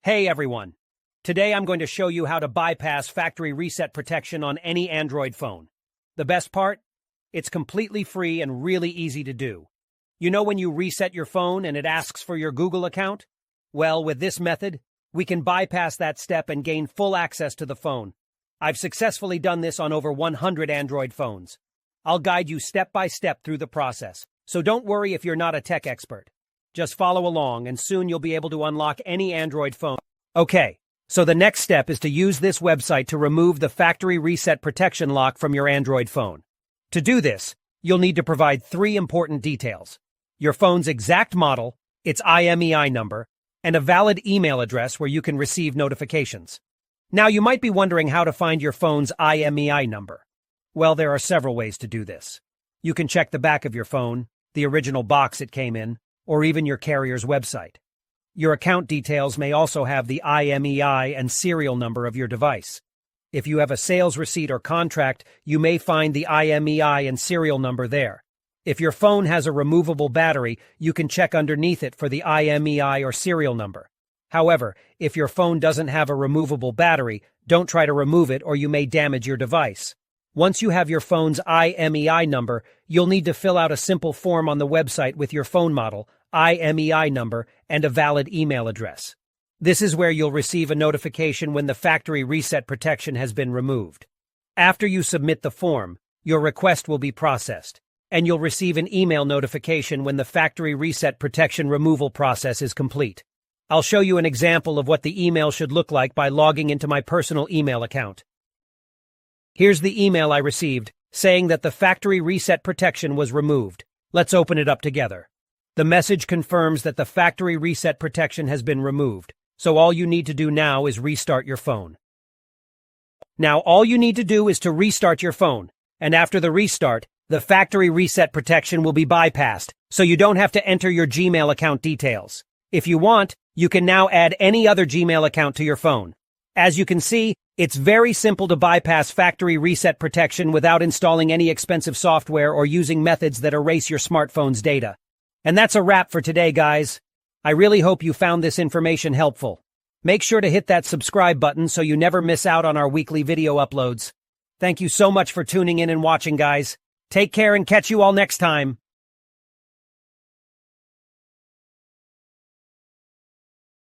Hey everyone! Today I'm going to show you how to bypass factory reset protection on any Android phone. The best part? It's completely free and really easy to do. You know when you reset your phone and it asks for your Google account? Well, with this method, we can bypass that step and gain full access to the phone. I've successfully done this on over 100 Android phones. I'll guide you step by step through the process, so don't worry if you're not a tech expert. Just follow along and soon you'll be able to unlock any Android phone. Okay, so the next step is to use this website to remove the factory reset protection lock from your Android phone. To do this, you'll need to provide 3 important details: your phone's exact model, its IMEI number, and a valid email address where you can receive notifications. Now you might be wondering how to find your phone's IMEI number. Well, there are several ways to do this. You can check the back of your phone, the original box it came in, or even your carrier's website. Your account details may also have the IMEI and serial number of your device. If you have a sales receipt or contract, you may find the IMEI and serial number there. If your phone has a removable battery, you can check underneath it for the IMEI or serial number. However, if your phone doesn't have a removable battery, don't try to remove it or you may damage your device. Once you have your phone's IMEI number, you'll need to fill out a simple form on the website with your phone model, IMEI number, and a valid email address. This is where you'll receive a notification when the factory reset protection has been removed. After you submit the form, your request will be processed, and you'll receive an email notification when the factory reset protection removal process is complete. I'll show you an example of what the email should look like by logging into my personal email account. Here's the email I received, saying that the factory reset protection was removed. Let's open it up together. The message confirms that the factory reset protection has been removed, so all you need to do now is restart your phone. Now all you need to do is to restart your phone, and after the restart, the factory reset protection will be bypassed, so you don't have to enter your Gmail account details. If you want, you can now add any other Gmail account to your phone. As you can see, it's very simple to bypass factory reset protection without installing any expensive software or using methods that erase your smartphone's data. And that's a wrap for today, guys. I really hope you found this information helpful. Make sure to hit that subscribe button so you never miss out on our weekly video uploads. Thank you so much for tuning in and watching, guys. Take care and catch you all next time.